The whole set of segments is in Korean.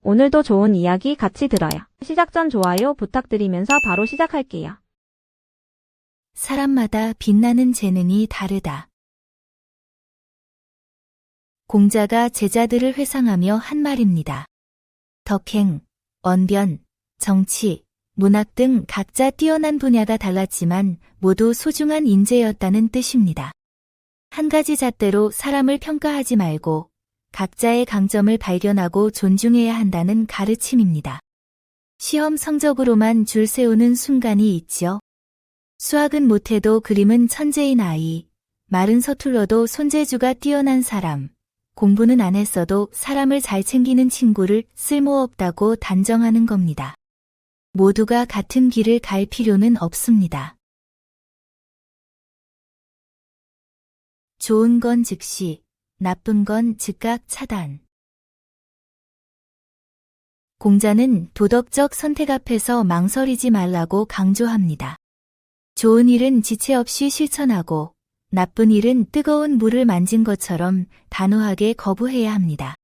오늘도 좋은 이야기 같이 들어요. 시작 전 좋아요 부탁드리면서 바로 시작할게요. 사람마다 빛나는 재능이 다르다. 공자가 제자들을 회상하며 한 말입니다. 덕행, 언변, 정치, 문학 등 각자 뛰어난 분야가 달랐지만 모두 소중한 인재였다는 뜻입니다. 한 가지 잣대로 사람을 평가하지 말고 각자의 강점을 발견하고 존중해야 한다는 가르침입니다. 시험 성적으로만 줄 세우는 순간이 있지요. 수학은 못해도 그림은 천재인 아이, 말은 서툴러도 손재주가 뛰어난 사람, 공부는 안 했어도 사람을 잘 챙기는 친구를 쓸모없다고 단정하는 겁니다. 모두가 같은 길을 갈 필요는 없습니다. 좋은 건 즉시, 나쁜 건 즉각 차단. 공자는 도덕적 선택 앞에서 망설이지 말라고 강조합니다. 좋은 일은 지체 없이 실천하고 나쁜 일은 뜨거운 물을 만진 것처럼 단호하게 거부해야 합니다.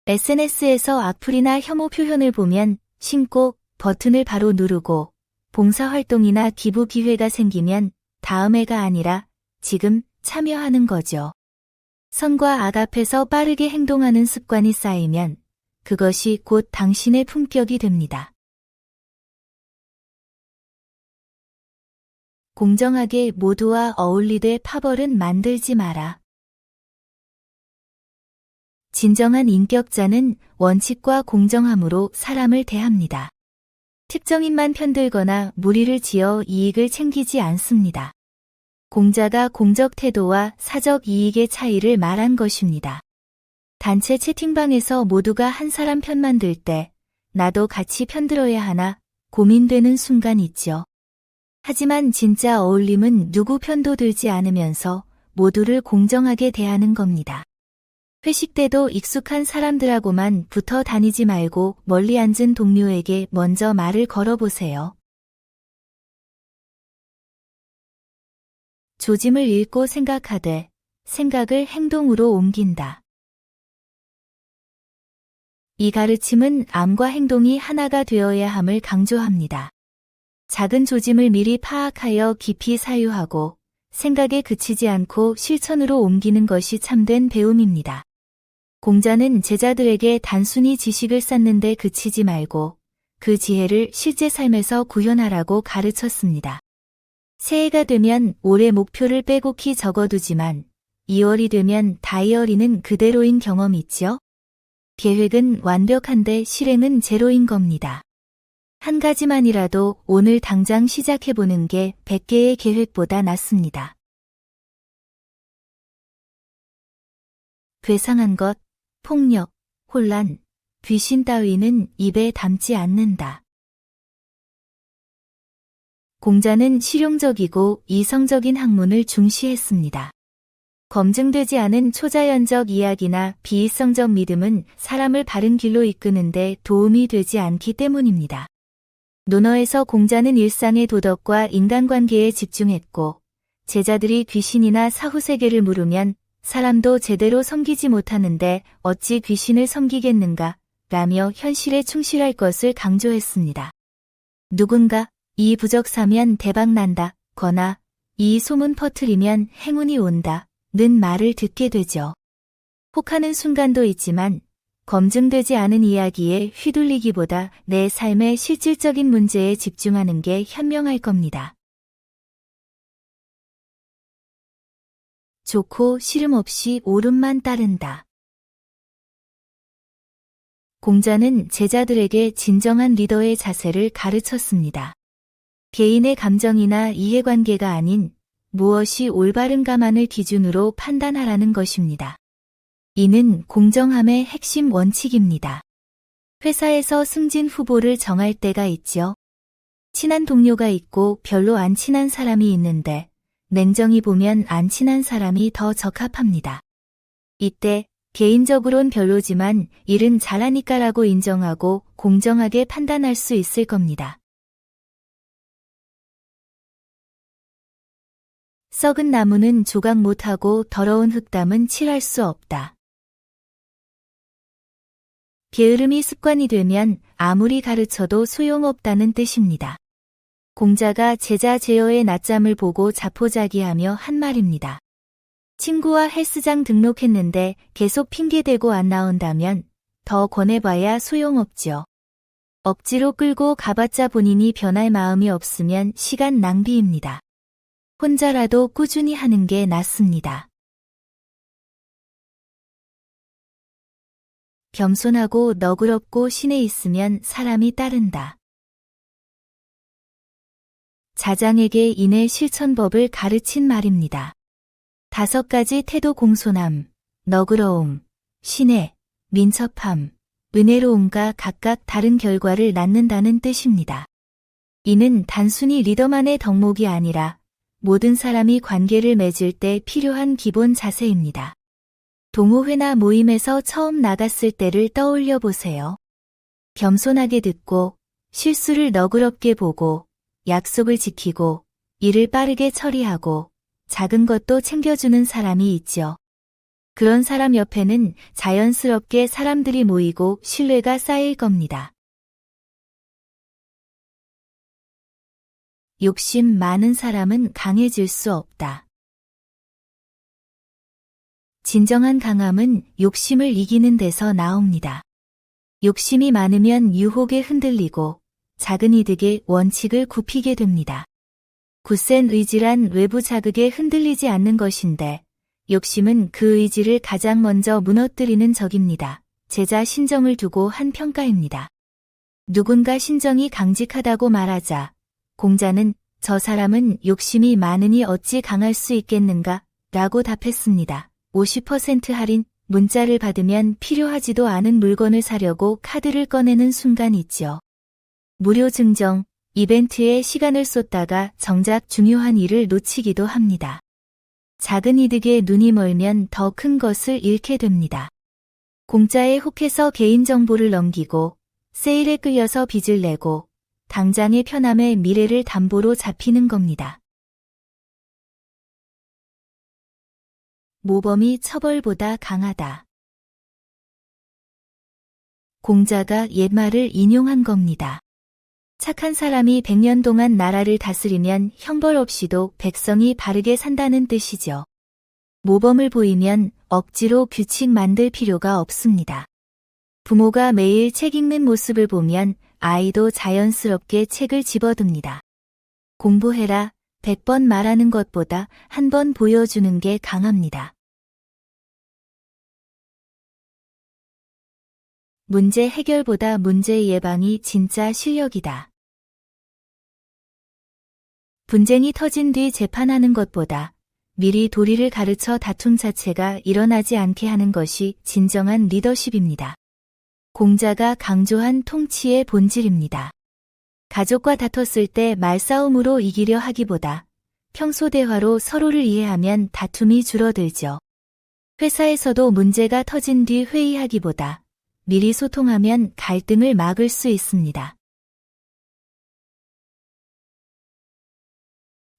SNS에서 악플이나 혐오 표현을 보면 신고 버튼을 바로 누르고 봉사활동이나 기부 기회가 생기면 다음해가 아니라 지금 참여하는 거죠. 선과 악 앞에서 빠르게 행동하는 습관이 쌓이면 그것이 곧 당신의 품격이 됩니다. 공정하게 모두와 어울리되 파벌은 만들지 마라. 진정한 인격자는 원칙과 공정함으로 사람을 대합니다. 특정인만 편들거나 무리를 지어 이익을 챙기지 않습니다. 공자가 공적 태도와 사적 이익의 차이를 말한 것입니다. 단체 채팅방에서 모두가 한 사람 편만 들 때 나도 같이 편들어야 하나 고민되는 순간 있죠. 하지만 진짜 어울림은 누구 편도 들지 않으면서 모두를 공정하게 대하는 겁니다. 회식 때도 익숙한 사람들하고만 붙어 다니지 말고 멀리 앉은 동료에게 먼저 말을 걸어보세요. 조짐을 읽고 생각하되 생각을 행동으로 옮긴다. 이 가르침은 암과 행동이 하나가 되어야 함을 강조합니다. 작은 조짐을 미리 파악하여 깊이 사유하고 생각에 그치지 않고 실천으로 옮기는 것이 참된 배움입니다. 공자는 제자들에게 단순히 지식을 쌓는 데 그치지 말고 그 지혜를 실제 삶에서 구현하라고 가르쳤습니다. 새해가 되면 올해 목표를 빼곡히 적어두지만 2월이 되면 다이어리는 그대로인 경험 있지요? 계획은 완벽한데 실행은 제로인 겁니다. 한 가지만이라도 오늘 당장 시작해보는 게 100개의 계획보다 낫습니다. 괴상한 것, 폭력, 혼란, 귀신 따위는 입에 담지 않는다. 공자는 실용적이고 이성적인 학문을 중시했습니다. 검증되지 않은 초자연적 이야기나 비이성적 믿음은 사람을 바른 길로 이끄는데 도움이 되지 않기 때문입니다. 논어에서 공자는 일상의 도덕과 인간관계에 집중했고 제자들이 귀신이나 사후세계를 물으면 사람도 제대로 섬기지 못하는데 어찌 귀신을 섬기겠는가 라며 현실에 충실할 것을 강조했습니다. 누군가 이 부적 사면 대박 난다 거나 이 소문 퍼뜨리면 행운이 온다 는 말을 듣게 되죠. 혹하는 순간도 있지만 검증되지 않은 이야기에 휘둘리기보다 내 삶의 실질적인 문제에 집중하는 게 현명할 겁니다. 좋고 싫음 없이 옳음만 따른다. 공자는 제자들에게 진정한 리더의 자세를 가르쳤습니다. 개인의 감정이나 이해관계가 아닌 무엇이 올바른가만을 기준으로 판단하라는 것입니다. 이는 공정함의 핵심 원칙입니다. 회사에서 승진 후보를 정할 때가 있죠. 친한 동료가 있고 별로 안 친한 사람이 있는데 냉정히 보면 안 친한 사람이 더 적합합니다. 이때 개인적으론 별로지만 일은 잘하니까라고 인정하고 공정하게 판단할 수 있을 겁니다. 썩은 나무는 조각 못하고 더러운 흙담은 칠할 수 없다. 게으름이 습관이 되면 아무리 가르쳐도 소용없다는 뜻입니다. 공자가 제자 제어의 낮잠을 보고 자포자기하며 한 말입니다. 친구와 헬스장 등록했는데 계속 핑계대고 안 나온다면 더 권해봐야 소용없죠. 억지로 끌고 가봤자 본인이 변할 마음이 없으면 시간 낭비입니다. 혼자라도 꾸준히 하는 게 낫습니다. 겸손하고 너그럽고 신에 있으면 사람이 따른다. 자장에게 인의 실천법을 가르친 말입니다. 5가지 태도 공손함, 너그러움, 신의, 민첩함, 은혜로움과 각각 다른 결과를 낳는다는 뜻입니다. 이는 단순히 리더만의 덕목이 아니라 모든 사람이 관계를 맺을 때 필요한 기본 자세입니다. 동호회나 모임에서 처음 나갔을 때를 떠올려 보세요. 겸손하게 듣고, 실수를 너그럽게 보고, 약속을 지키고, 일을 빠르게 처리하고, 작은 것도 챙겨주는 사람이 있죠. 그런 사람 옆에는 자연스럽게 사람들이 모이고 신뢰가 쌓일 겁니다. 욕심 많은 사람은 강해질 수 없다. 진정한 강함은 욕심을 이기는 데서 나옵니다. 욕심이 많으면 유혹에 흔들리고 작은 이득에 원칙을 굽히게 됩니다. 굳센 의지란 외부 자극에 흔들리지 않는 것인데 욕심은 그 의지를 가장 먼저 무너뜨리는 적입니다. 제자 신정을 두고 한 평가입니다. 누군가 신정이 강직하다고 말하자 공자는 저 사람은 욕심이 많으니 어찌 강할 수 있겠는가? 라고 답했습니다. 50% 할인 문자를 받으면 필요하지도 않은 물건을 사려고 카드를 꺼내는 순간 있죠. 무료 증정, 이벤트에 시간을 쏟다가 정작 중요한 일을 놓치기도 합니다. 작은 이득에 눈이 멀면 더 큰 것을 잃게 됩니다. 공짜에 혹해서 개인정보를 넘기고 세일에 끌려서 빚을 내고 당장의 편함에 미래를 담보로 잡히는 겁니다. 모범이 처벌보다 강하다. 공자가 옛말을 인용한 겁니다. 착한 사람이 100년 동안 나라를 다스리면 형벌 없이도 백성이 바르게 산다는 뜻이죠. 모범을 보이면 억지로 규칙 만들 필요가 없습니다. 부모가 매일 책 읽는 모습을 보면 아이도 자연스럽게 책을 집어듭니다. 공부해라 100번 말하는 것보다 한 번 보여주는 게 강합니다. 문제 해결보다 문제 예방이 진짜 실력이다. 분쟁이 터진 뒤 재판하는 것보다 미리 도리를 가르쳐 다툼 자체가 일어나지 않게 하는 것이 진정한 리더십입니다. 공자가 강조한 통치의 본질입니다. 가족과 다퉜을 때 말싸움으로 이기려 하기보다 평소 대화로 서로를 이해하면 다툼이 줄어들죠. 회사에서도 문제가 터진 뒤 회의하기보다 미리 소통하면 갈등을 막을 수 있습니다.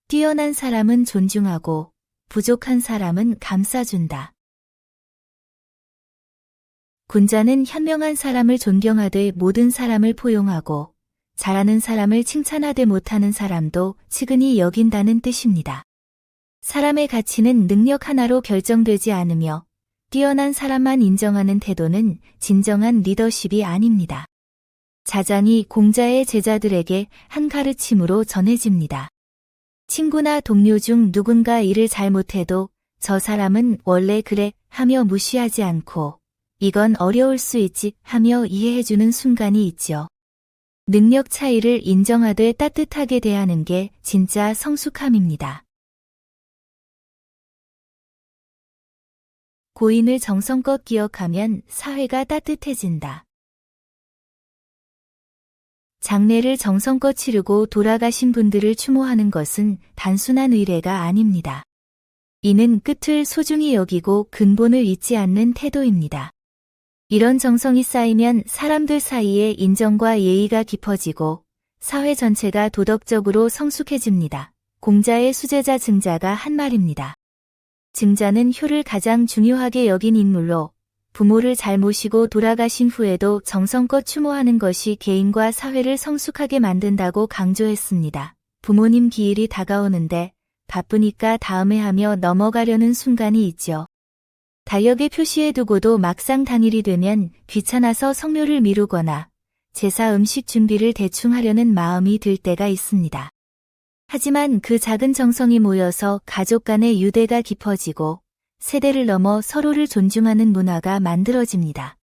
뛰어난 사람은 존중하고 부족한 사람은 감싸준다. 군자는 현명한 사람을 존경하되 모든 사람을 포용하고 잘하는 사람을 칭찬하되 못하는 사람도 측은히 여긴다는 뜻입니다. 사람의 가치는 능력 하나로 결정되지 않으며 뛰어난 사람만 인정하는 태도는 진정한 리더십이 아닙니다. 자장이 공자의 제자들에게 한 가르침으로 전해집니다. 친구나 동료 중 누군가 일을 잘못해도 저 사람은 원래 그래 하며 무시하지 않고 이건 어려울 수 있지 하며 이해해주는 순간이 있죠. 능력 차이를 인정하되 따뜻하게 대하는 게 진짜 성숙함입니다. 고인을 정성껏 기억하면 사회가 따뜻해진다. 장례를 정성껏 치르고 돌아가신 분들을 추모하는 것은 단순한 의례가 아닙니다. 이는 끝을 소중히 여기고 근본을 잊지 않는 태도입니다. 이런 정성이 쌓이면 사람들 사이에 인정과 예의가 깊어지고 사회 전체가 도덕적으로 성숙해집니다. 공자의 수제자 증자가 한 말입니다. 증자는 효를 가장 중요하게 여긴 인물로 부모를 잘 모시고 돌아가신 후에도 정성껏 추모하는 것이 개인과 사회를 성숙하게 만든다고 강조했습니다. 부모님 기일이 다가오는데 바쁘니까 다음에 하며 넘어가려는 순간이 있죠. 달력에 표시해두고도 막상 당일이 되면 귀찮아서 성묘를 미루거나 제사 음식 준비를 대충 하려는 마음이 들 때가 있습니다. 하지만 그 작은 정성이 모여서 가족 간의 유대가 깊어지고 세대를 넘어 서로를 존중하는 문화가 만들어집니다.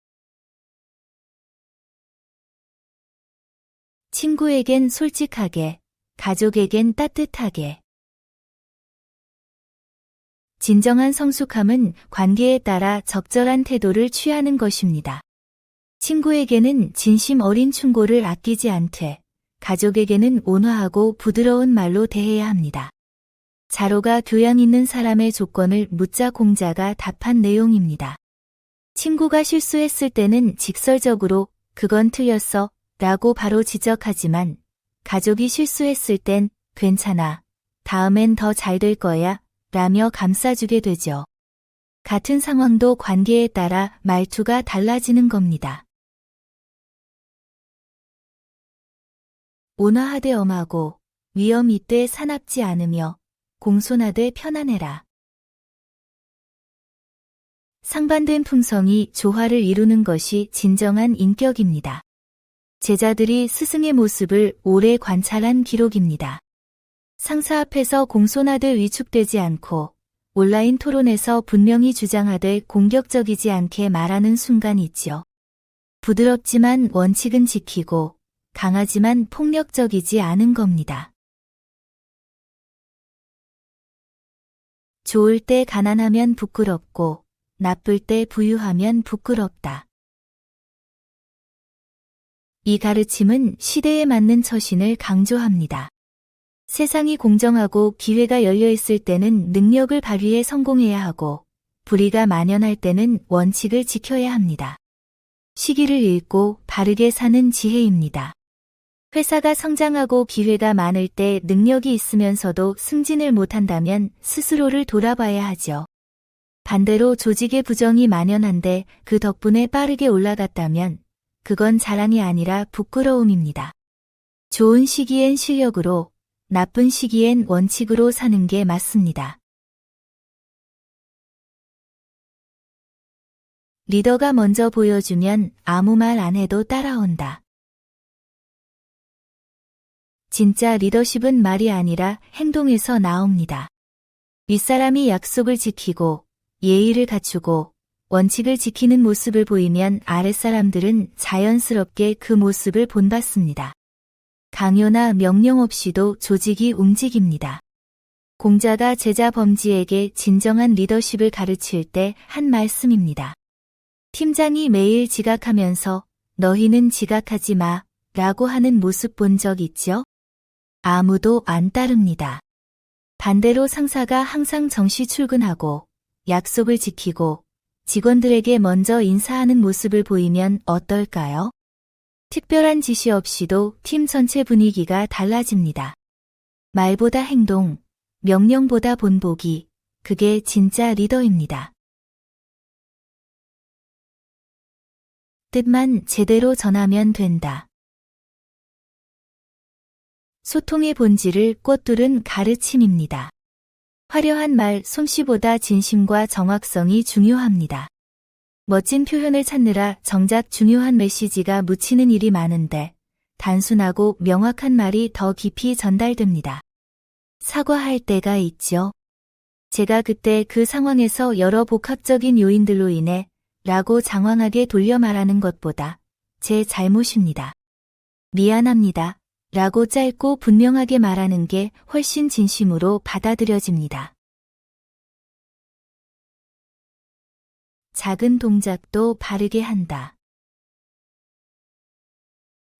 친구에겐 솔직하게, 가족에겐 따뜻하게. 진정한 성숙함은 관계에 따라 적절한 태도를 취하는 것입니다. 친구에게는 진심 어린 충고를 아끼지 않되, 가족에게는 온화하고 부드러운 말로 대해야 합니다. 자로가 교양 있는 사람의 조건을 묻자 공자가 답한 내용입니다. 친구가 실수했을 때는 직설적으로 그건 틀렸어 라고 바로 지적하지만 가족이 실수했을 땐 괜찮아, 다음엔 더 잘 될 거야 라며 감싸주게 되죠. 같은 상황도 관계에 따라 말투가 달라지는 겁니다. 온화하되 엄하고 위험 이때 사납지 않으며 공손하되 편안해라. 상반된 품성이 조화를 이루는 것이 진정한 인격입니다. 제자들이 스승의 모습을 오래 관찰한 기록입니다. 상사 앞에서 공손하되 위축되지 않고 온라인 토론에서 분명히 주장하되 공격적이지 않게 말하는 순간이 있죠. 부드럽지만 원칙은 지키고 강하지만 폭력적이지 않은 겁니다. 좋을 때 가난하면 부끄럽고 나쁠 때 부유하면 부끄럽다. 이 가르침은 시대에 맞는 처신을 강조합니다. 세상이 공정하고 기회가 열려 있을 때는 능력을 발휘해 성공해야 하고 불의가 만연할 때는 원칙을 지켜야 합니다. 시기를 읽고 바르게 사는 지혜입니다. 회사가 성장하고 기회가 많을 때 능력이 있으면서도 승진을 못한다면 스스로를 돌아봐야 하죠. 반대로 조직의 부정이 만연한데 그 덕분에 빠르게 올라갔다면 그건 자랑이 아니라 부끄러움입니다. 좋은 시기엔 실력으로, 나쁜 시기엔 원칙으로 사는 게 맞습니다. 리더가 먼저 보여주면 아무 말 안 해도 따라온다. 진짜 리더십은 말이 아니라 행동에서 나옵니다. 윗사람이 약속을 지키고 예의를 갖추고 원칙을 지키는 모습을 보이면 아랫사람들은 자연스럽게 그 모습을 본받습니다. 강요나 명령 없이도 조직이 움직입니다. 공자가 제자 범지에게 진정한 리더십을 가르칠 때 한 말씀입니다. 팀장이 매일 지각하면서 너희는 지각하지 마 라고 하는 모습 본 적 있죠? 아무도 안 따릅니다. 반대로 상사가 항상 정시 출근하고 약속을 지키고 직원들에게 먼저 인사하는 모습을 보이면 어떨까요? 특별한 지시 없이도 팀 전체 분위기가 달라집니다. 말보다 행동, 명령보다 본보기, 그게 진짜 리더입니다. 뜻만 제대로 전하면 된다. 소통의 본질을 꿰뚫은 가르침입니다. 화려한 말, 솜씨보다 진심과 정확성이 중요합니다. 멋진 표현을 찾느라 정작 중요한 메시지가 묻히는 일이 많은데 단순하고 명확한 말이 더 깊이 전달됩니다. 사과할 때가 있죠. 제가 그때 그 상황에서 여러 복합적인 요인들로 인해 라고 장황하게 돌려 말하는 것보다 제 잘못입니다. 미안합니다. 라고 짧고 분명하게 말하는 게 훨씬 진심으로 받아들여집니다. 작은 동작도 바르게 한다.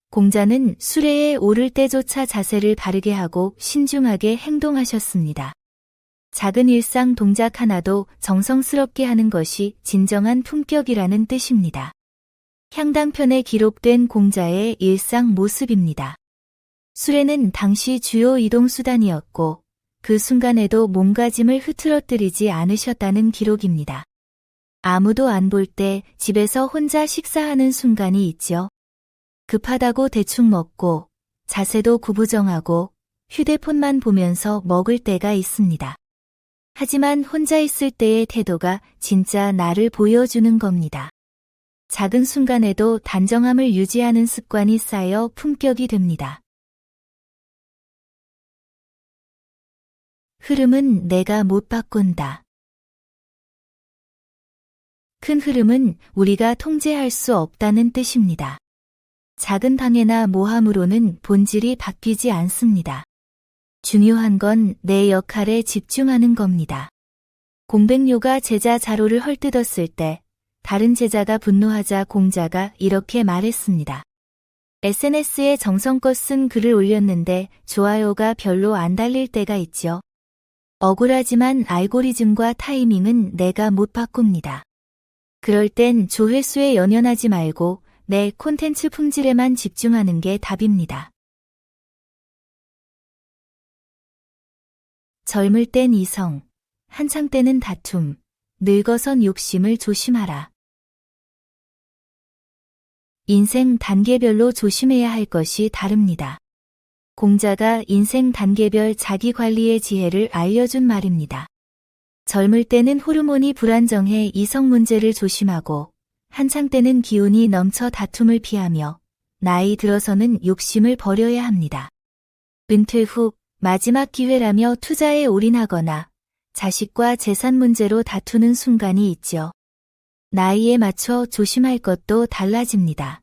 공자는 수레에 오를 때조차 자세를 바르게 하고 신중하게 행동하셨습니다. 작은 일상 동작 하나도 정성스럽게 하는 것이 진정한 품격이라는 뜻입니다. 향당편에 기록된 공자의 일상 모습입니다. 수레는 당시 주요 이동수단이었고 그 순간에도 몸가짐을 흐트러뜨리지 않으셨다는 기록입니다. 아무도 안 볼 때 집에서 혼자 식사하는 순간이 있죠. 급하다고 대충 먹고 자세도 구부정하고 휴대폰만 보면서 먹을 때가 있습니다. 하지만 혼자 있을 때의 태도가 진짜 나를 보여주는 겁니다. 작은 순간에도 단정함을 유지하는 습관이 쌓여 품격이 됩니다. 흐름은 내가 못 바꾼다. 큰 흐름은 우리가 통제할 수 없다는 뜻입니다. 작은 방해나 모함으로는 본질이 바뀌지 않습니다. 중요한 건 내 역할에 집중하는 겁니다. 공백료가 제자 자로를 헐뜯었을 때 다른 제자가 분노하자 공자가 이렇게 말했습니다. SNS에 정성껏 쓴 글을 올렸는데 좋아요가 별로 안 달릴 때가 있죠. 억울하지만 알고리즘과 타이밍은 내가 못 바꿉니다. 그럴 땐 조회수에 연연하지 말고 내 콘텐츠 품질에만 집중하는 게 답입니다. 젊을 땐 이성, 한창 때는 다툼, 늙어선 욕심을 조심하라. 인생 단계별로 조심해야 할 것이 다릅니다. 공자가 인생 단계별 자기관리의 지혜를 알려준 말입니다. 젊을 때는 호르몬이 불안정해 이성 문제를 조심하고 한창 때는 기운이 넘쳐 다툼을 피하며 나이 들어서는 욕심을 버려야 합니다. 은퇴 후 마지막 기회라며 투자에 올인하거나 자식과 재산 문제로 다투는 순간이 있죠. 나이에 맞춰 조심할 것도 달라집니다.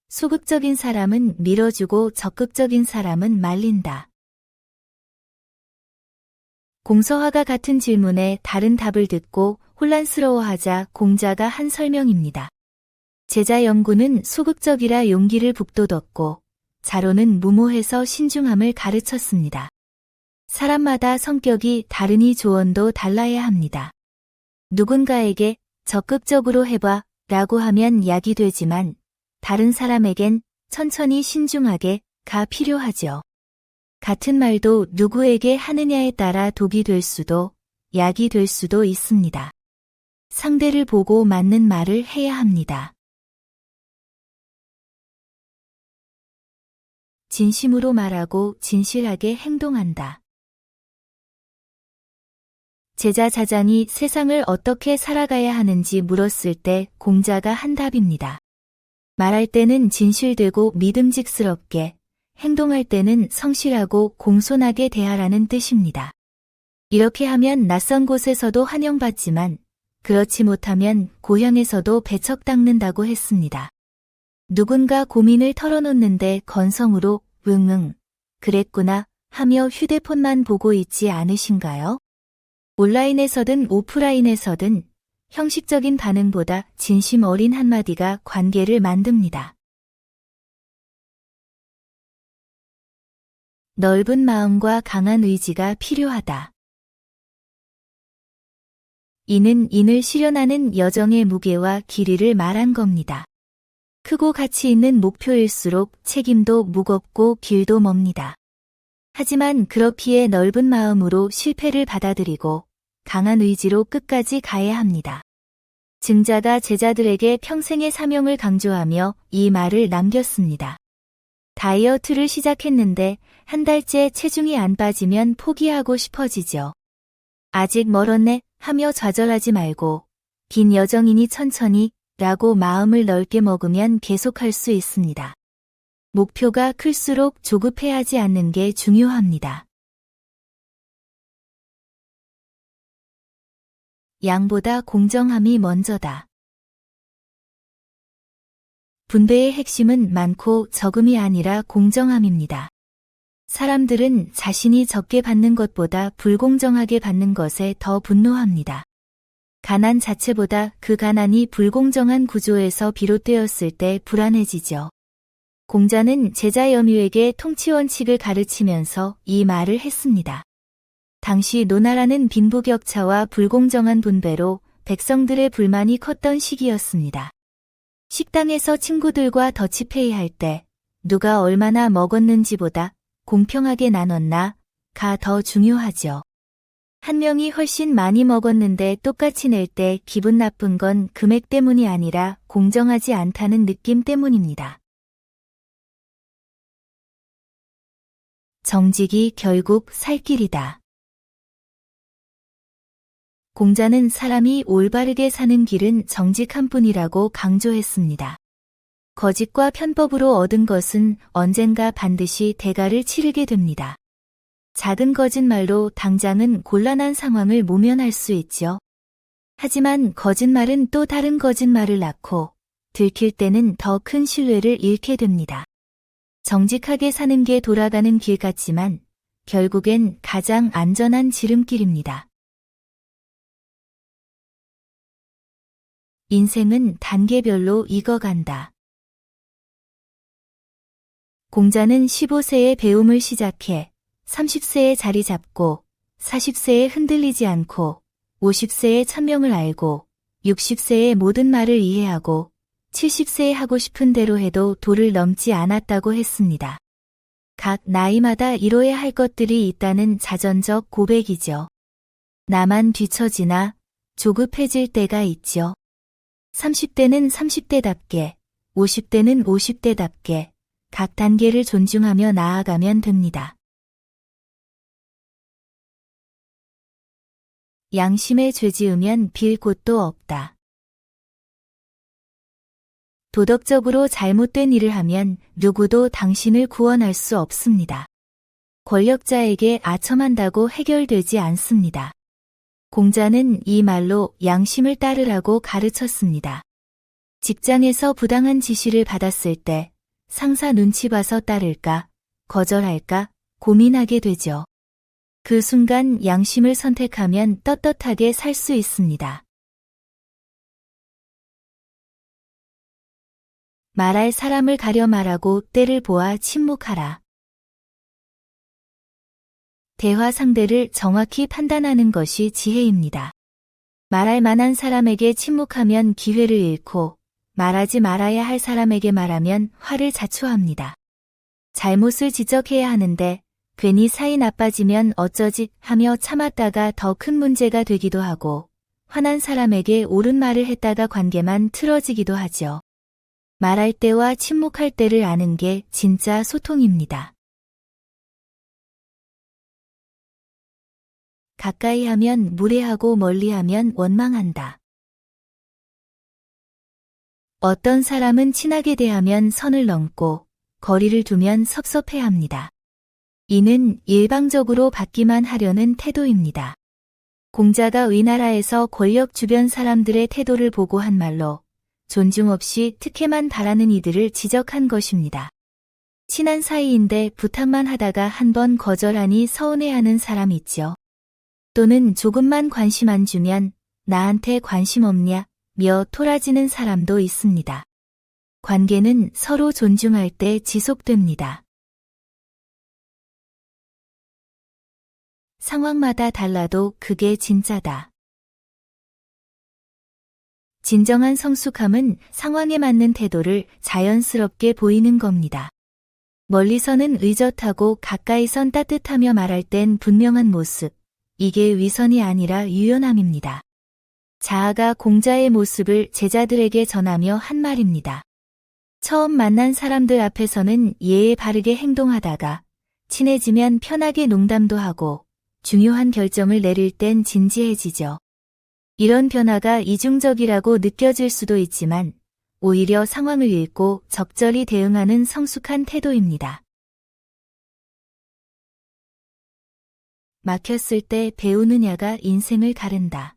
소극적인 사람은 밀어주고 적극적인 사람은 말린다. 공서화가 같은 질문에 다른 답을 듣고 혼란스러워하자 공자가 한 설명입니다. 제자 영구는 소극적이라 용기를 북돋웠고 자로는 무모해서 신중함을 가르쳤습니다. 사람마다 성격이 다르니 조언도 달라야 합니다. 누군가에게 적극적으로 해봐 라고 하면 약이 되지만 다른 사람에겐 천천히 신중하게 가 필요하죠. 같은 말도 누구에게 하느냐에 따라 독이 될 수도 약이 될 수도 있습니다. 상대를 보고 맞는 말을 해야 합니다. 진심으로 말하고 진실하게 행동한다. 제자 자장이 세상을 어떻게 살아가야 하는지 물었을 때 공자가 한 답입니다. 말할 때는 진실되고 믿음직스럽게, 행동할 때는 성실하고 공손하게 대하라는 뜻입니다. 이렇게 하면 낯선 곳에서도 환영받지만 그렇지 못하면 고향에서도 배척당는다고 했습니다. 누군가 고민을 털어놓는데 건성으로 응응, 그랬구나 하며 휴대폰만 보고 있지 않으신가요? 온라인에서든 오프라인에서든 형식적인 반응보다 진심 어린 한마디가 관계를 만듭니다. 넓은 마음과 강한 의지가 필요하다. 이는 인을 실현하는 여정의 무게와 길이를 말한 겁니다. 크고 가치 있는 목표일수록 책임도 무겁고 길도 멉니다. 하지만 그렇기에 넓은 마음으로 실패를 받아들이고 강한 의지로 끝까지 가야 합니다. 증자가 제자들에게 평생의 사명을 강조하며 이 말을 남겼습니다. 다이어트를 시작했는데 한 달째 체중이 안 빠지면 포기하고 싶어지죠. 아직 멀었네 하며 좌절하지 말고 긴 여정이니 천천히 라고 마음을 넓게 먹으면 계속할 수 있습니다. 목표가 클수록 조급해하지 않는 게 중요합니다. 양보다 공정함이 먼저다. 분배의 핵심은 많고 적음이 아니라 공정함입니다. 사람들은 자신이 적게 받는 것보다 불공정하게 받는 것에 더 분노합니다. 가난 자체보다 그 가난이 불공정한 구조에서 비롯되었을 때 불안해지죠. 공자는 제자 연유에게 통치원칙을 가르치면서 이 말을 했습니다. 당시 노나라는 빈부격차와 불공정한 분배로 백성들의 불만이 컸던 시기였습니다. 식당에서 친구들과 더치페이 할 때 누가 얼마나 먹었는지보다 공평하게 나눴나가 더 중요하죠. 한 명이 훨씬 많이 먹었는데 똑같이 낼 때 기분 나쁜 건 금액 때문이 아니라 공정하지 않다는 느낌 때문입니다. 정직이 결국 살 길이다. 공자는 사람이 올바르게 사는 길은 정직한 뿐이라고 강조했습니다. 거짓과 편법으로 얻은 것은 언젠가 반드시 대가를 치르게 됩니다. 작은 거짓말로 당장은 곤란한 상황을 모면할 수 있죠. 하지만 거짓말은 또 다른 거짓말을 낳고 들킬 때는 더 큰 신뢰를 잃게 됩니다. 정직하게 사는 게 돌아가는 길 같지만 결국엔 가장 안전한 지름길입니다. 인생은 단계별로 익어간다. 공자는 15세에 배움을 시작해 30세에 자리 잡고 40세에 흔들리지 않고 50세에 천명을 알고 60세에 모든 말을 이해하고 70세에 하고 싶은 대로 해도 도를 넘지 않았다고 했습니다. 각 나이마다 이뤄야 할 것들이 있다는 자전적 고백이죠. 나만 뒤처지나 조급해질 때가 있죠. 30대는 30대답게, 50대는 50대답게 각 단계를 존중하며 나아가면 됩니다. 양심에 죄 지으면 빌 곳도 없다. 도덕적으로 잘못된 일을 하면 누구도 당신을 구원할 수 없습니다. 권력자에게 아첨한다고 해결되지 않습니다. 공자는 이 말로 양심을 따르라고 가르쳤습니다. 직장에서 부당한 지시를 받았을 때 상사 눈치 봐서 따를까, 거절할까 고민하게 되죠. 그 순간 양심을 선택하면 떳떳하게 살 수 있습니다. 말할 사람을 가려 말하고 때를 보아 침묵하라. 대화 상대를 정확히 판단하는 것이 지혜입니다. 말할 만한 사람에게 침묵하면 기회를 잃고 말하지 말아야 할 사람에게 말하면 화를 자초합니다. 잘못을 지적해야 하는데 괜히 사이 나빠지면 어쩌지 하며 참았다가 더 큰 문제가 되기도 하고 화난 사람에게 옳은 말을 했다가 관계만 틀어지기도 하죠. 말할 때와 침묵할 때를 아는 게 진짜 소통입니다. 가까이 하면 무례하고 멀리하면 원망한다. 어떤 사람은 친하게 대하면 선을 넘고 거리를 두면 섭섭해합니다. 이는 일방적으로 받기만 하려는 태도입니다. 공자가 위나라에서 권력 주변 사람들의 태도를 보고 한 말로 존중 없이 특혜만 바라는 이들을 지적한 것입니다. 친한 사이인데 부탁만 하다가 한 번 거절하니 서운해하는 사람 있죠. 또는 조금만 관심 안 주면 나한테 관심 없냐 며 토라지는 사람도 있습니다. 관계는 서로 존중할 때 지속됩니다. 상황마다 달라도 그게 진짜다. 진정한 성숙함은 상황에 맞는 태도를 자연스럽게 보이는 겁니다. 멀리서는 의젓하고 가까이선 따뜻하며 말할 땐 분명한 모습, 이게 위선이 아니라 유연함입니다. 자아가 공자의 모습을 제자들에게 전하며 한 말입니다. 처음 만난 사람들 앞에서는 예에 바르게 행동하다가 친해지면 편하게 농담도 하고 중요한 결정을 내릴 땐 진지해지죠. 이런 변화가 이중적이라고 느껴질 수도 있지만 오히려 상황을 읽고 적절히 대응하는 성숙한 태도입니다. 막혔을 때 배우느냐가 인생을 가른다.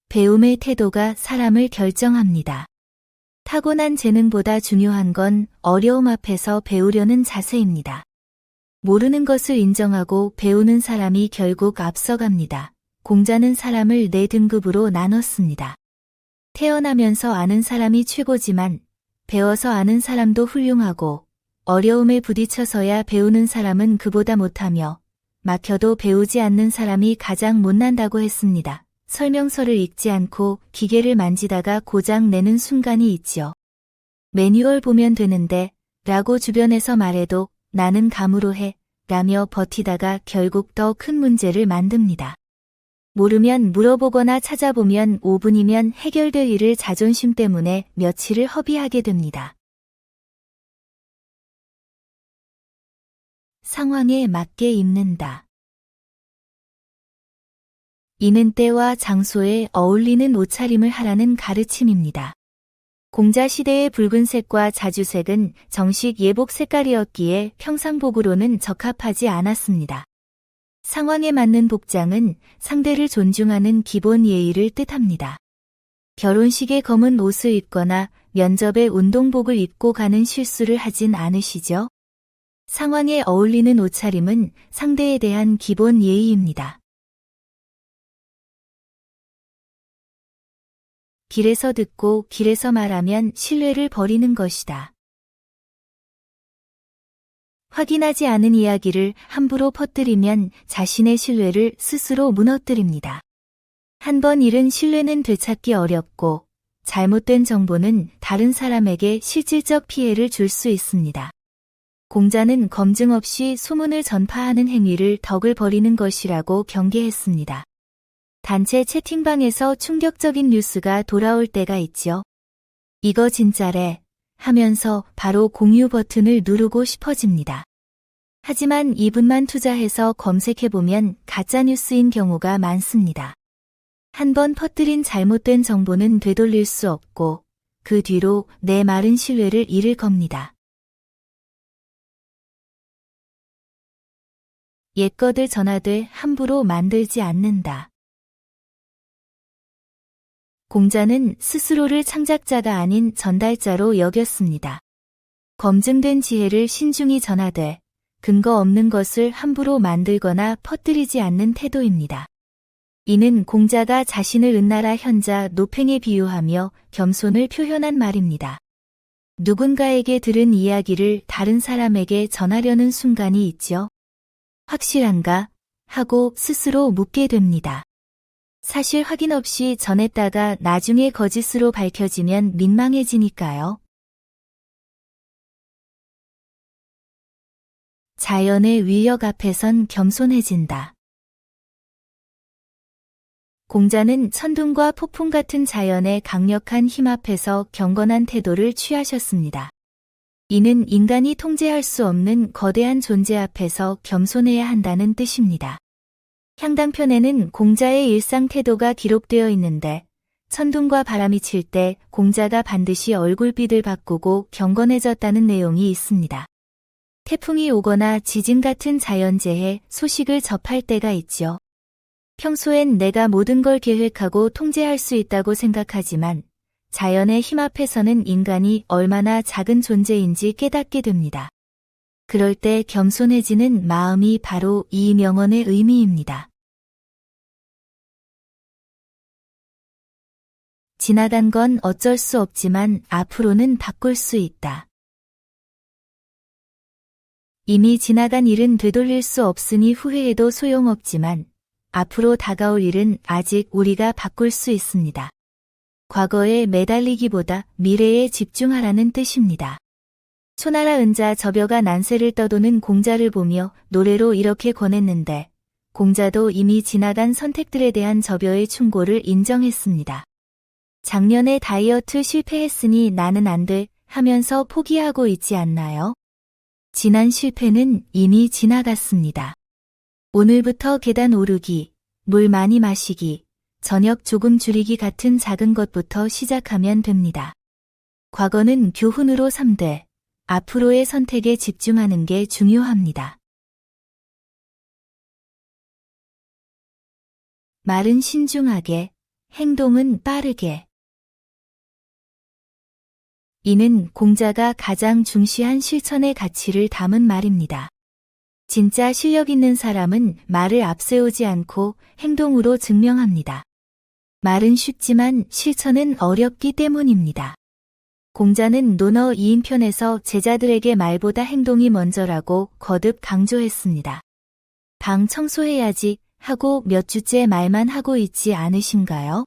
배움의 태도가 사람을 결정합니다. 타고난 재능보다 중요한 건 어려움 앞에서 배우려는 자세입니다. 모르는 것을 인정하고 배우는 사람이 결국 앞서갑니다. 공자는 사람을 4등급으로 나눴습니다. 태어나면서 아는 사람이 최고지만 배워서 아는 사람도 훌륭하고 어려움에 부딪혀서야 배우는 사람은 그보다 못하며 막혀도 배우지 않는 사람이 가장 못난다고 했습니다. 설명서를 읽지 않고 기계를 만지다가 고장 내는 순간이 있죠. 매뉴얼 보면 되는데 라고 주변에서 말해도 나는 감으로 해 라며 버티다가 결국 더 큰 문제를 만듭니다. 모르면 물어보거나 찾아보면 5분이면 해결될 일을 자존심 때문에 며칠을 허비하게 됩니다. 상황에 맞게 입는다. 이는 때와 장소에 어울리는 옷차림을 하라는 가르침입니다. 공자시대의 붉은색과 자주색은 정식 예복 색깔이었기에 평상복으로는 적합하지 않았습니다. 상황에 맞는 복장은 상대를 존중하는 기본 예의를 뜻합니다. 결혼식에 검은 옷을 입거나 면접에 운동복을 입고 가는 실수를 하진 않으시죠? 상황에 어울리는 옷차림은 상대에 대한 기본 예의입니다. 길에서 듣고 길에서 말하면 신뢰를 버리는 것이다. 확인하지 않은 이야기를 함부로 퍼뜨리면 자신의 신뢰를 스스로 무너뜨립니다. 한 번 잃은 신뢰는 되찾기 어렵고 잘못된 정보는 다른 사람에게 실질적 피해를 줄 수 있습니다. 공자는 검증 없이 소문을 전파하는 행위를 덕을 버리는 것이라고 경계했습니다. 단체 채팅방에서 충격적인 뉴스가 돌아올 때가 있죠. 이거 진짜래 하면서 바로 공유 버튼을 누르고 싶어집니다. 하지만 2분만 투자해서 검색해보면 가짜뉴스인 경우가 많습니다. 한 번 퍼뜨린 잘못된 정보는 되돌릴 수 없고 그 뒤로 내 마른 신뢰를 잃을 겁니다. 옛것을 전하되 함부로 만들지 않는다. 공자는 스스로를 창작자가 아닌 전달자로 여겼습니다. 검증된 지혜를 신중히 전하되 근거 없는 것을 함부로 만들거나 퍼뜨리지 않는 태도입니다. 이는 공자가 자신을 은나라 현자 노팽에 비유하며 겸손을 표현한 말입니다. 누군가에게 들은 이야기를 다른 사람에게 전하려는 순간이 있죠. 확실한가? 하고 스스로 묻게 됩니다. 사실 확인 없이 전했다가 나중에 거짓으로 밝혀지면 민망해지니까요. 자연의 위력 앞에선 겸손해진다. 공자는 천둥과 폭풍 같은 자연의 강력한 힘 앞에서 경건한 태도를 취하셨습니다. 이는 인간이 통제할 수 없는 거대한 존재 앞에서 겸손해야 한다는 뜻입니다. 향당편에는 공자의 일상 태도가 기록되어 있는데 천둥과 바람이 칠 때 공자가 반드시 얼굴빛을 바꾸고 경건해졌다는 내용이 있습니다. 태풍이 오거나 지진 같은 자연재해 소식을 접할 때가 있죠. 평소엔 내가 모든 걸 계획하고 통제할 수 있다고 생각하지만 자연의 힘 앞에서는 인간이 얼마나 작은 존재인지 깨닫게 됩니다. 그럴 때 겸손해지는 마음이 바로 이 명언의 의미입니다. 지나간 건 어쩔 수 없지만 앞으로는 바꿀 수 있다. 이미 지나간 일은 되돌릴 수 없으니 후회해도 소용없지만 앞으로 다가올 일은 아직 우리가 바꿀 수 있습니다. 과거에 매달리기보다 미래에 집중하라는 뜻입니다. 초나라 은자 저벼가 난세를 떠도는 공자를 보며 노래로 이렇게 권했는데 공자도 이미 지나간 선택들에 대한 저벼의 충고를 인정했습니다. 작년에 다이어트 실패했으니 나는 안 돼 하면서 포기하고 있지 않나요? 지난 실패는 이미 지나갔습니다. 오늘부터 계단 오르기, 물 많이 마시기, 저녁 조금 줄이기 같은 작은 것부터 시작하면 됩니다. 과거는 교훈으로 삼되 앞으로의 선택에 집중하는 게 중요합니다. 말은 신중하게, 행동은 빠르게. 이는 공자가 가장 중시한 실천의 가치를 담은 말입니다. 진짜 실력 있는 사람은 말을 앞세우지 않고 행동으로 증명합니다. 말은 쉽지만 실천은 어렵기 때문입니다. 공자는 논어 2인편에서 제자들에게 말보다 행동이 먼저라고 거듭 강조했습니다. 방 청소해야지 하고 몇 주째 말만 하고 있지 않으신가요?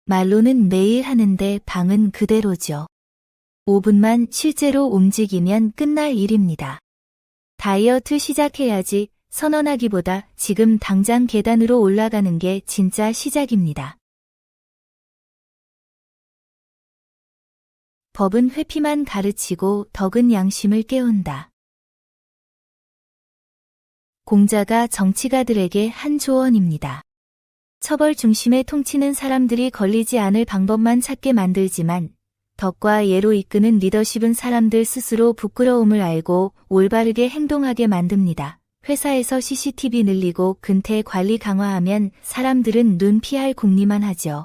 말로는 매일 하는데 방은 그대로죠. 5분만 실제로 움직이면 끝날 일입니다. 다이어트 시작해야지 선언하기보다 지금 당장 계단으로 올라가는 게 진짜 시작입니다. 법은 회피만 가르치고 덕은 양심을 깨운다. 공자가 정치가들에게 한 조언입니다. 처벌 중심에 통치는 사람들이 걸리지 않을 방법만 찾게 만들지만 덕과 예로 이끄는 리더십은 사람들 스스로 부끄러움을 알고 올바르게 행동하게 만듭니다. 회사에서 CCTV 늘리고 근태 관리 강화하면 사람들은 눈 피할 궁리만 하죠.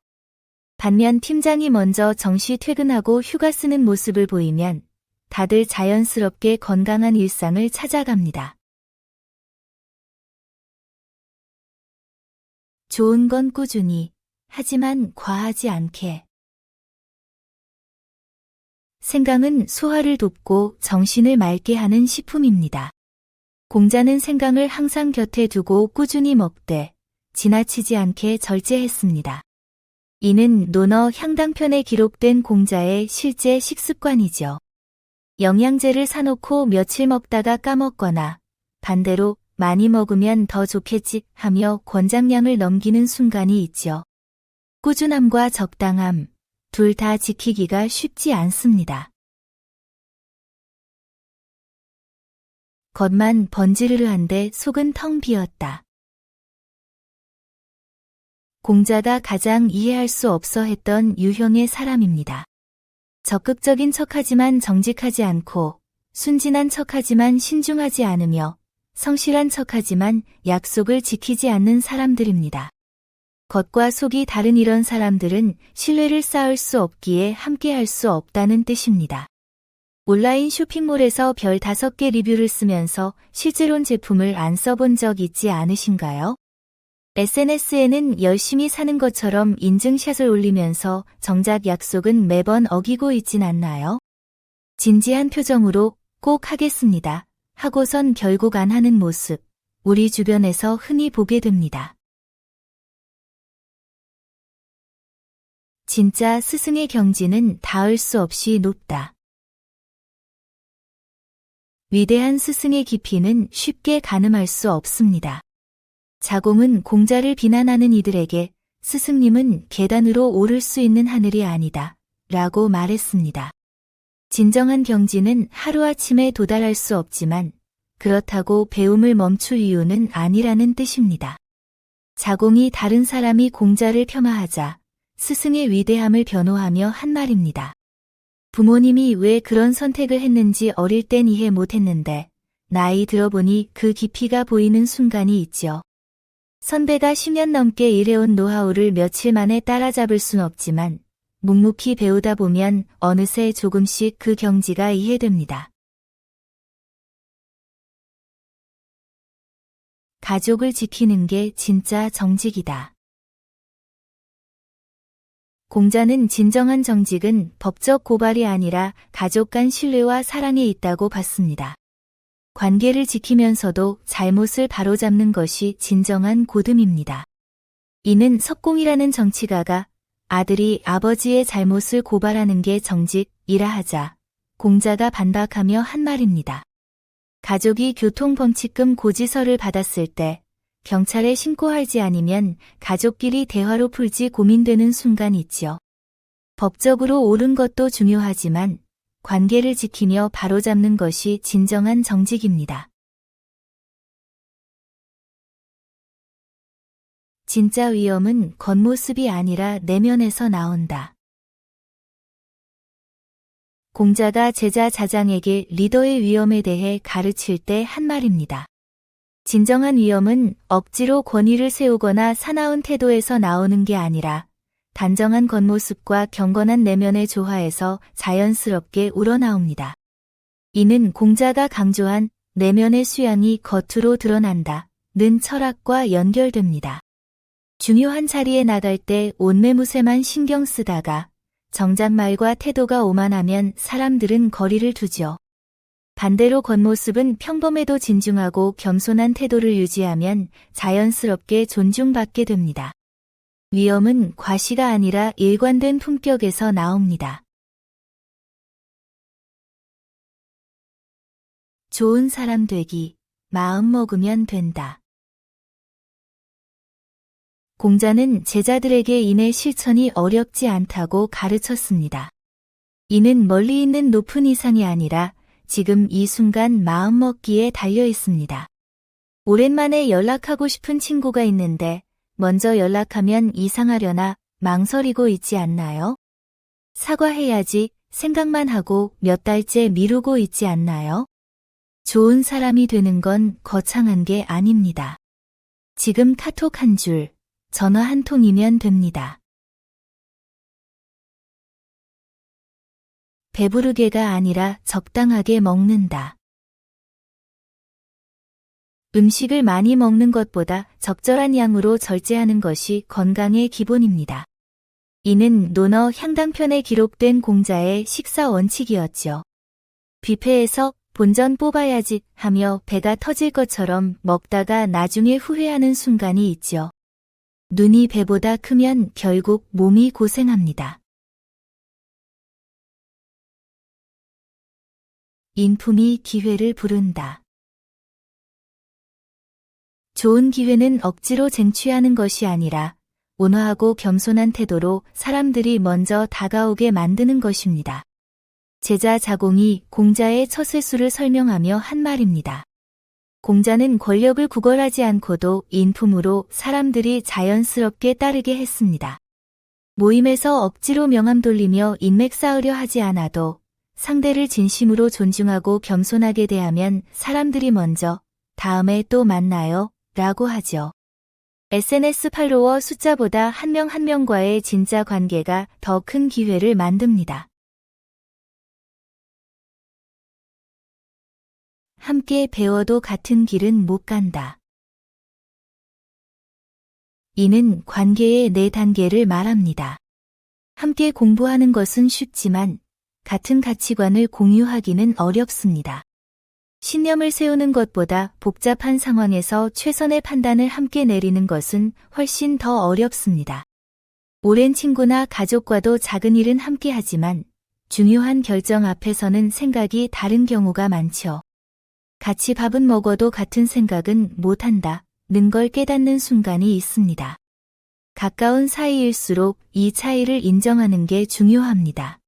반면 팀장이 먼저 정시 퇴근하고 휴가 쓰는 모습을 보이면 다들 자연스럽게 건강한 일상을 찾아갑니다. 좋은 건 꾸준히, 하지만 과하지 않게. 생강은 소화를 돕고 정신을 맑게 하는 식품입니다. 공자는 생강을 항상 곁에 두고 꾸준히 먹되 지나치지 않게 절제했습니다. 이는 논어 향당편에 기록된 공자의 실제 식습관이죠. 영양제를 사놓고 며칠 먹다가 까먹거나 반대로 많이 먹으면 더 좋겠지 하며 권장량을 넘기는 순간이 있죠. 꾸준함과 적당함, 둘 다 지키기가 쉽지 않습니다. 겉만 번지르르한데 속은 텅 비었다. 공자가 가장 이해할 수 없어 했던 유형의 사람입니다. 적극적인 척하지만 정직하지 않고, 순진한 척하지만 신중하지 않으며, 성실한 척하지만 약속을 지키지 않는 사람들입니다. 겉과 속이 다른 이런 사람들은 신뢰를 쌓을 수 없기에 함께할 수 없다는 뜻입니다. 온라인 쇼핑몰에서 별 5개 리뷰를 쓰면서 실제로는 제품을 안 써본 적 있지 않으신가요? SNS에는 열심히 사는 것처럼 인증샷을 올리면서 정작 약속은 매번 어기고 있진 않나요? 진지한 표정으로 꼭 하겠습니다 하고선 결국 안 하는 모습, 우리 주변에서 흔히 보게 됩니다. 진짜 스승의 경지는 닿을 수 없이 높다. 위대한 스승의 깊이는 쉽게 가늠할 수 없습니다. 자공은 공자를 비난하는 이들에게 스승님은 계단으로 오를 수 있는 하늘이 아니다 라고 말했습니다. 진정한 경지는 하루아침에 도달할 수 없지만 그렇다고 배움을 멈출 이유는 아니라는 뜻입니다. 자공이 다른 사람이 공자를 폄하하자 스승의 위대함을 변호하며 한 말입니다. 부모님이 왜 그런 선택을 했는지 어릴 땐 이해 못했는데 나이 들어보니 그 깊이가 보이는 순간이 있죠. 선배가 10년 넘게 일해온 노하우를 며칠 만에 따라잡을 순 없지만 묵묵히 배우다 보면 어느새 조금씩 그 경지가 이해됩니다. 가족을 지키는 게 진짜 정직이다. 공자는 진정한 정직은 법적 고발이 아니라 가족 간 신뢰와 사랑에 있다고 봤습니다. 관계를 지키면서도 잘못을 바로잡는 것이 진정한 고듬입니다. 이는 석공이라는 정치가가 아들이 아버지의 잘못을 고발하는 게 정직이라 하자 공자가 반박하며 한 말입니다. 가족이 교통범칙금 고지서를 받았을 때 경찰에 신고하지 않으면 가족끼리 대화로 풀지 고민되는 순간 있지요. 법적으로 옳은 것도 중요하지만 관계를 지키며 바로잡는 것이 진정한 정직입니다. 진짜 위엄은 겉모습이 아니라 내면에서 나온다. 공자가 제자 자장에게 리더의 위엄에 대해 가르칠 때 한 말입니다. 진정한 위엄은 억지로 권위를 세우거나 사나운 태도에서 나오는 게 아니라 단정한 겉모습과 경건한 내면의 조화에서 자연스럽게 우러나옵니다. 이는 공자가 강조한 내면의 수양이 겉으로 드러난다는 철학과 연결됩니다. 중요한 자리에 나갈 때 옷매무새만 신경 쓰다가 정잣말과 태도가 오만하면 사람들은 거리를 두죠. 반대로 겉모습은 평범해도 진중하고 겸손한 태도를 유지하면 자연스럽게 존중받게 됩니다. 위엄은 과시가 아니라 일관된 품격에서 나옵니다. 좋은 사람 되기, 마음 먹으면 된다. 공자는 제자들에게 인의 실천이 어렵지 않다고 가르쳤습니다. 이는 멀리 있는 높은 이상이 아니라 지금 이 순간 마음 먹기에 달려 있습니다. 오랜만에 연락하고 싶은 친구가 있는데 먼저 연락하면 이상하려나 망설이고 있지 않나요? 사과해야지 생각만 하고 몇 달째 미루고 있지 않나요? 좋은 사람이 되는 건 거창한 게 아닙니다. 지금 카톡 한 줄, 전화 한 통이면 됩니다. 배부르게가 아니라 적당하게 먹는다. 음식을 많이 먹는 것보다 적절한 양으로 절제하는 것이 건강의 기본입니다. 이는 논어 향당편에 기록된 공자의 식사 원칙이었죠. 뷔페에서 본전 뽑아야지 하며 배가 터질 것처럼 먹다가 나중에 후회하는 순간이 있죠. 눈이 배보다 크면 결국 몸이 고생합니다. 인품이 기회를 부른다. 좋은 기회는 억지로 쟁취하는 것이 아니라 온화하고 겸손한 태도로 사람들이 먼저 다가오게 만드는 것입니다. 제자 자공이 공자의 처세수를 설명하며 한 말입니다. 공자는 권력을 구걸하지 않고도 인품으로 사람들이 자연스럽게 따르게 했습니다. 모임에서 억지로 명함 돌리며 인맥 쌓으려 하지 않아도 상대를 진심으로 존중하고 겸손하게 대하면 사람들이 먼저 다음에 또 만나요 라고 하죠. SNS 팔로워 숫자보다 한 명 한 명과의 진짜 관계가 더 큰 기회를 만듭니다. 함께 배워도 같은 길은 못 간다. 이는 관계의 4단계를 말합니다. 함께 공부하는 것은 쉽지만 같은 가치관을 공유하기는 어렵습니다. 신념을 세우는 것보다 복잡한 상황에서 최선의 판단을 함께 내리는 것은 훨씬 더 어렵습니다. 오랜 친구나 가족과도 작은 일은 함께 하지만 중요한 결정 앞에서는 생각이 다른 경우가 많죠. 같이 밥은 먹어도 같은 생각은 못한다는 걸 깨닫는 순간이 있습니다. 가까운 사이일수록 이 차이를 인정하는 게 중요합니다.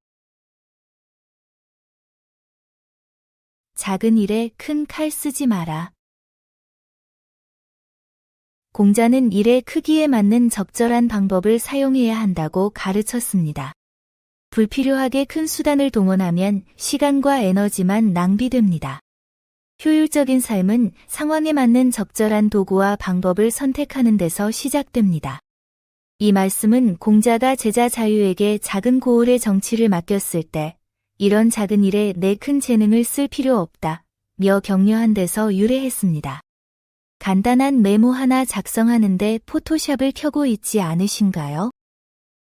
작은 일에 큰 칼 쓰지 마라. 공자는 일의 크기에 맞는 적절한 방법을 사용해야 한다고 가르쳤습니다. 불필요하게 큰 수단을 동원하면 시간과 에너지만 낭비됩니다. 효율적인 삶은 상황에 맞는 적절한 도구와 방법을 선택하는 데서 시작됩니다. 이 말씀은 공자가 제자 자유에게 작은 고을의 정치를 맡겼을 때 이런 작은 일에 내 큰 재능을 쓸 필요 없다 며 격려한 데서 유래했습니다. 간단한 메모 하나 작성하는데 포토샵을 켜고 있지 않으신가요?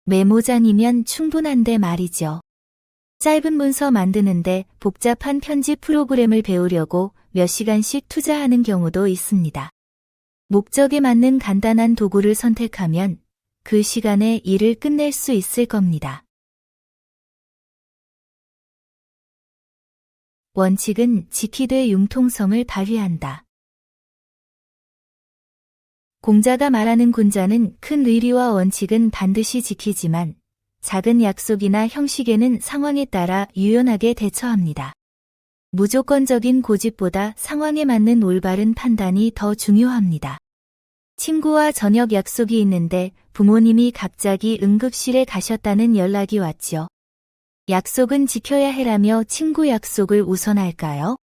메모장이면 충분한데 말이죠. 짧은 문서 만드는데 복잡한 편집 프로그램을 배우려고 몇 시간씩 투자하는 경우도 있습니다. 목적에 맞는 간단한 도구를 선택하면 그 시간에 일을 끝낼 수 있을 겁니다. 원칙은 지키되 융통성을 발휘한다. 공자가 말하는 군자는 큰 의리와 원칙은 반드시 지키지만 작은 약속이나 형식에는 상황에 따라 유연하게 대처합니다. 무조건적인 고집보다 상황에 맞는 올바른 판단이 더 중요합니다. 친구와 저녁 약속이 있는데 부모님이 갑자기 응급실에 가셨다는 연락이 왔죠. 약속은 지켜야 해라며 친구 약속을 우선할까요?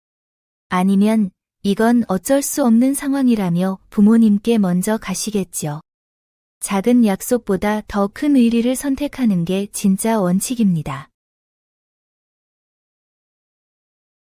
아니면 이건 어쩔 수 없는 상황이라며 부모님께 먼저 가시겠죠. 작은 약속보다 더 큰 의리를 선택하는 게 진짜 원칙입니다.